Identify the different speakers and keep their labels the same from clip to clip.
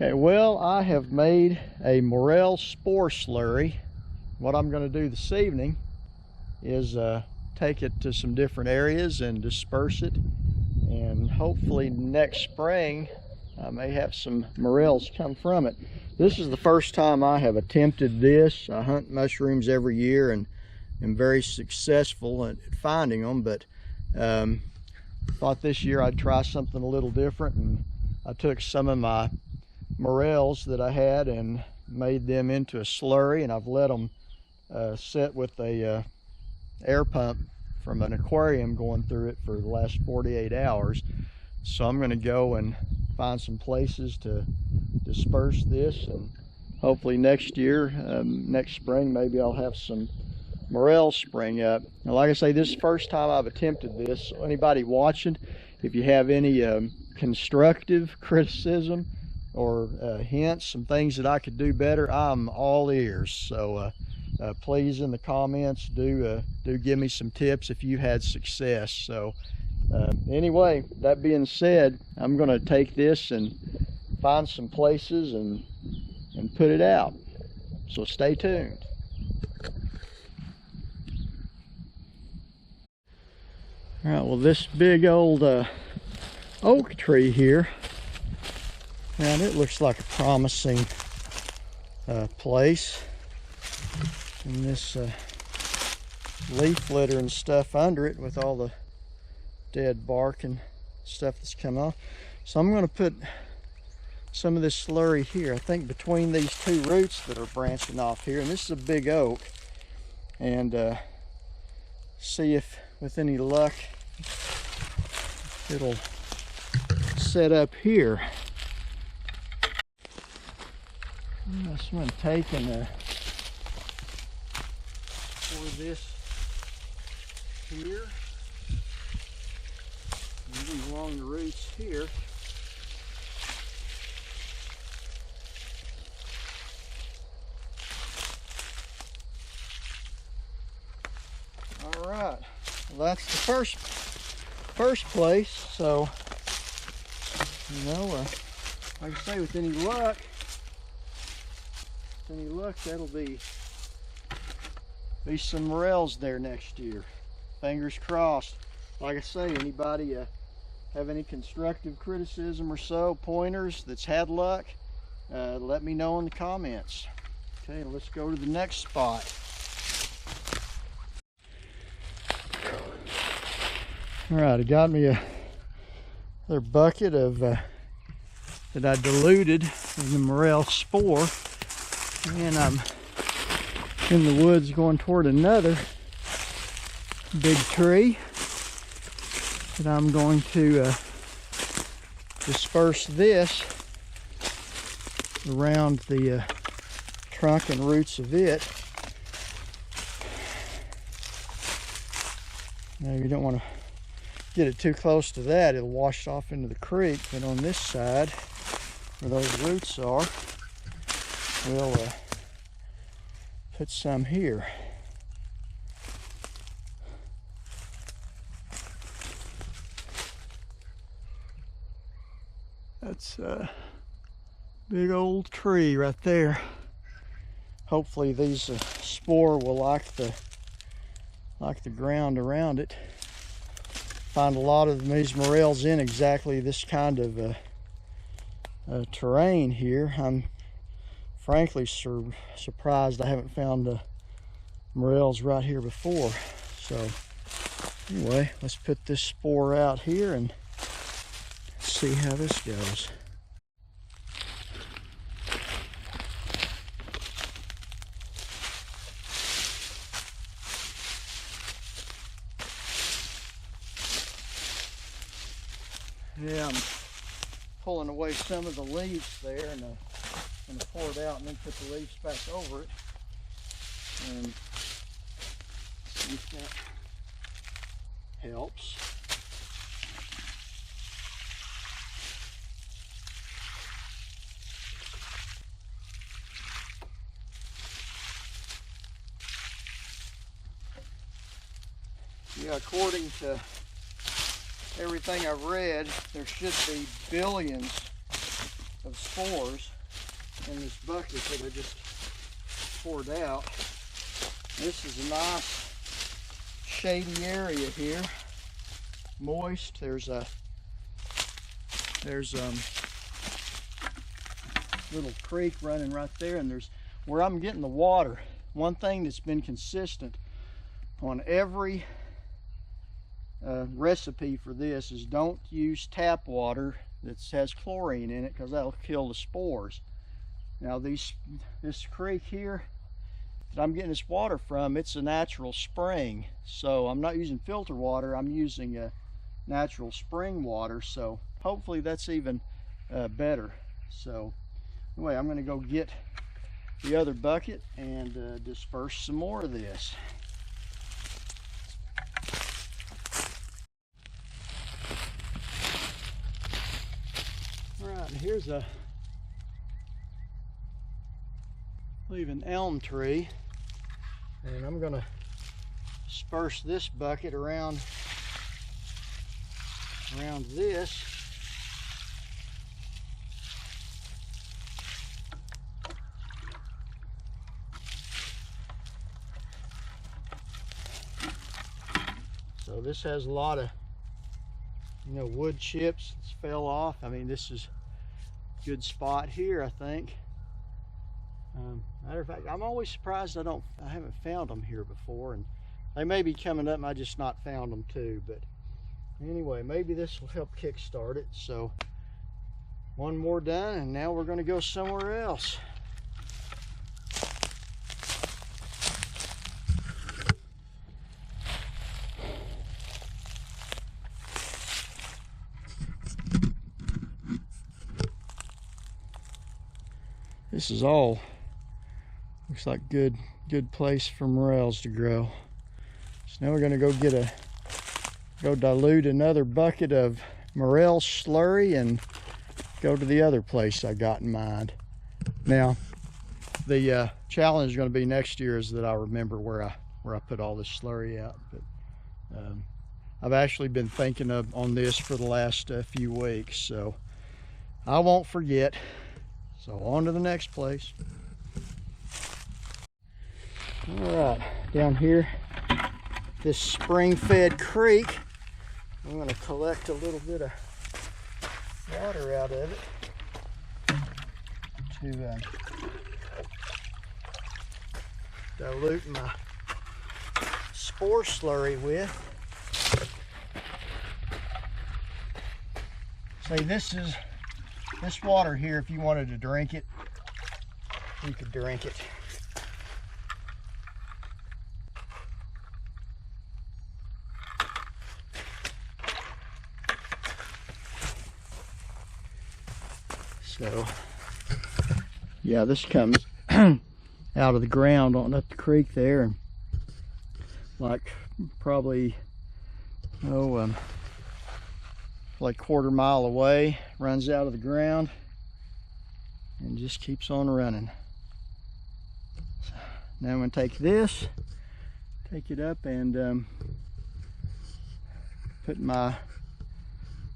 Speaker 1: Okay, well, I have made a Morel spore slurry. What I'm going to do this evening is take it to some different areas and disperse it, and hopefully next spring I may have some morels come from it. This is the first time I have attempted this. I hunt mushrooms every year and am very successful at finding them, but thought this year I'd try something a little different, and I took some of my morels that I had and made them into a slurry, and I've let them sit with a air pump from an aquarium going through it for the last 48 hours. So I'm going to go and find some places to disperse this, and hopefully next year, next spring, maybe I'll have some morels spring up. Now, like I say, this is the first time I've attempted this. So anybody watching, if you have any constructive criticism or hints, some things that I could do better, I'm all ears. So please, in the comments, do give me some tips if you had success. So anyway, that being said, I'm going to take this and find some places and put it out. So stay tuned. All right, well, this big old oak tree here, and it looks like a promising place. And this leaf litter and stuff under it with all the dead bark and stuff that's come off. So I'm going to put some of this slurry here, I think between these two roots that are branching off here, and this is a big oak, and see if with any luck it'll set up here. I'm just going to take and pour this here, maybe along the roots here. All right, well, that's the first place. So, you know, like I say, with any luck, that'll be some morels there next year. Fingers crossed. Like I say, anybody have any constructive criticism or so, pointers that's had luck, let me know in the comments. Okay, let's go to the next spot. All right, I got me another bucket of that I diluted in the morel spore, and I'm in the woods going toward another big tree that I'm going to disperse this around the trunk and roots of it. Now, you don't want to get it too close to that, it'll wash off into the creek. But on this side where those roots are, we'll put some here. That's a big old tree right there. Hopefully these spore will like the ground around it. Find a lot of these morels in exactly this kind of terrain here. I'm frankly surprised I haven't found morels right here before. So anyway, let's put this spore out here and see how this goes. Yeah, I'm pulling away some of the leaves there, and I'm going to pour it out and then put the leaves back over it, and see if that helps. Yeah, according to everything I've read, there should be billions of spores in this bucket that I just poured out. This is a nice shady area here, moist. There's little creek running right there, and there's where I'm getting the water. One thing that's been consistent on every recipe for this is don't use tap water that has chlorine in it, because that'll kill the spores. Now this creek here that I'm getting this water from, it's a natural spring, so I'm not using filter water, I'm using natural spring water, so hopefully that's even better. So anyway, I'm going to go get the other bucket and disperse some more of this. Alright, here's a an elm tree, and I'm going to disperse this bucket around this. So this has a lot of, wood chips that fell off. I mean, this is a good spot here, I think. Matter of fact, I'm always surprised I haven't found them here before, and they may be coming up and I just not found them too. But anyway, maybe this will help kickstart it. So one more done, and now we're going to go somewhere else. This is all, looks like good place for morels to grow. So now we're going to go dilute another bucket of Morel slurry and go to the other place I got in mind. Now the challenge is going to be next year is that I remember where I put all this slurry out. But I've actually been thinking on this for the last few weeks, so I won't forget. So on to the next place. All right, down here, this spring-fed creek, I'm going to collect a little bit of water out of it to dilute my spore slurry with. See, this water here, if you wanted to drink it, you could drink it. So, yeah, this comes out of the ground on up the creek there, and like probably, like quarter-mile away, runs out of the ground and just keeps on running. So now I'm going to take this, take it up and put my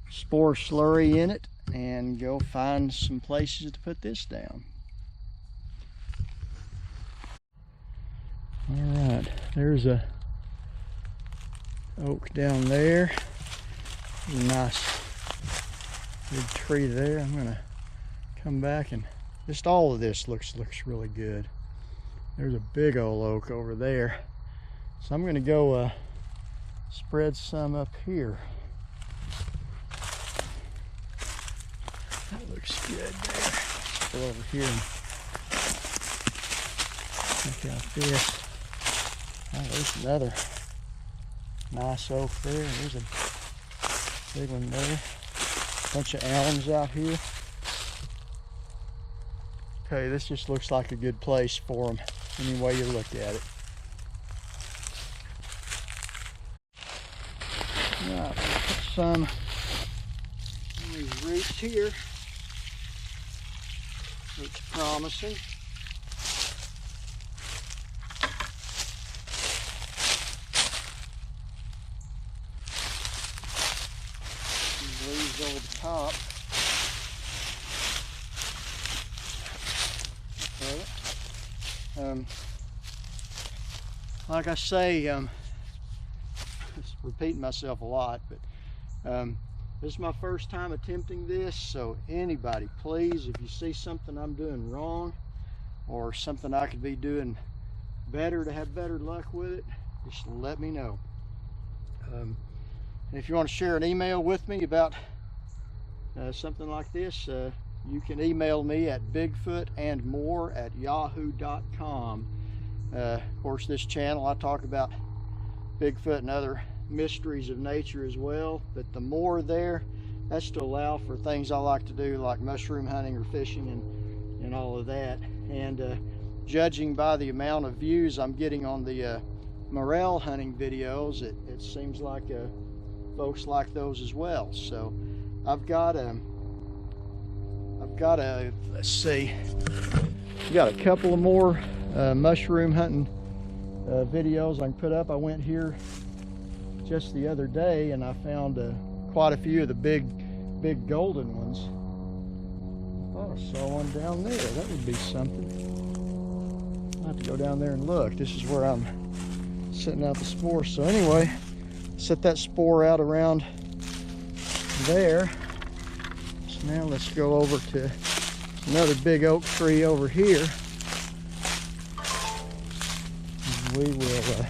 Speaker 1: spore slurry in it and go find some places to put this down. All right, there's a oak down there. There's a nice big tree there. I'm gonna come back and just all of this looks really good. There's a big old oak over there, so I'm gonna go spread some up here. That looks good there. Let's go over here and check out this. Oh, there's another nice oak there. There's a big one there. Bunch of elms out here. Okay, this just looks like a good place for them, any way you look at it. Right, put some of these roots here. Looks promising. These leaves over the top. Like I say, just repeating myself a lot, but this is my first time attempting this, so anybody, please, if you see something I'm doing wrong or something I could be doing better to have better luck with it, just let me know. And if you want to share an email with me about something like this, you can email me at bigfootandmore@yahoo.com. Of course, this channel I talk about Bigfoot and other mysteries of nature as well, but the more there, that's to allow for things I like to do, like mushroom hunting or fishing and all of that. And judging by the amount of views I'm getting on the morel hunting videos, it seems like folks like those as well. So I've got a let's see, I've got a couple of more mushroom hunting videos I can put up. I went here just the other day and I found quite a few of the big golden ones. I thought I saw one down there. That would be something. I'll have to go down there and look. This is where I'm setting out the spore. So anyway, set that spore out around there. So now let's go over to another big oak tree over here. And we will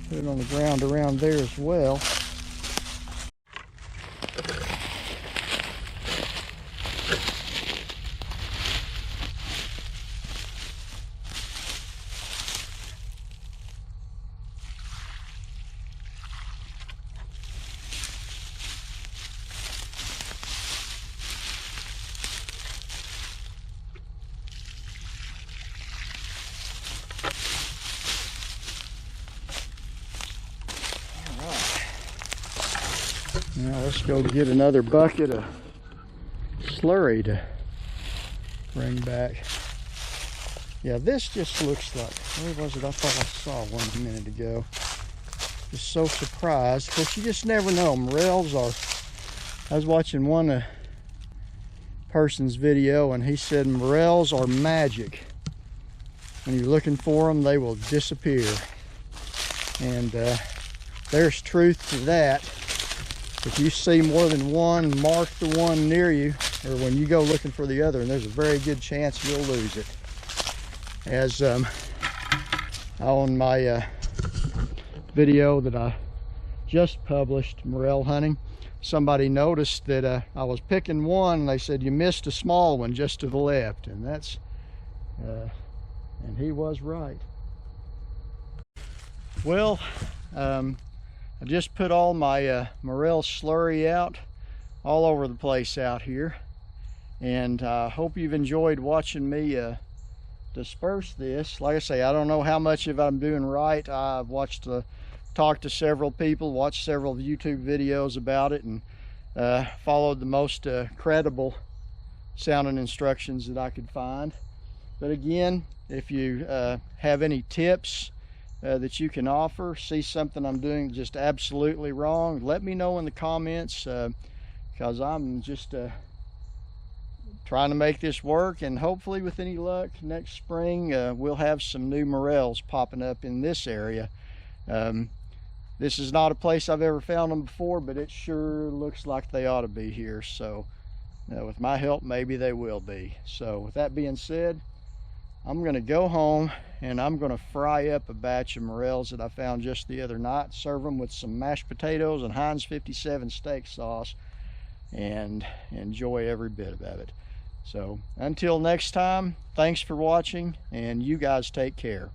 Speaker 1: put it on the ground around there as well. Now let's go get another bucket of slurry to bring back. Yeah, this just looks like, where was it? I thought I saw one a minute ago. Just so surprised. Of course, you just never know. Morels are, I was watching one person's video and he said morels are magic. When you're looking for them, they will disappear. And there's truth to that. If you see more than one, mark the one near you, or when you go looking for the other, and there's a very good chance you'll lose it. As on my video that I just published, morel hunting, somebody noticed that I was picking one, and they said, you missed a small one just to the left, and that's, and he was right. Well, I just put all my morel slurry out all over the place out here, and I hope you've enjoyed watching me disperse this. Like I say, I don't know how much of it I'm doing right. I've talked to several people, watched several YouTube videos about it, and followed the most credible sounding instructions that I could find. But again, if you have any tips that you can offer, see something I'm doing just absolutely wrong, let me know in the comments, because I'm just trying to make this work, and hopefully with any luck next spring we'll have some new morels popping up in this area. This is not a place I've ever found them before, but it sure looks like they ought to be here, so with my help maybe they will be. So with that being said, I'm going to go home and I'm going to fry up a batch of morels that I found just the other night, serve them with some mashed potatoes and Heinz 57 steak sauce, and enjoy every bit of it. So until next time, thanks for watching, and you guys take care.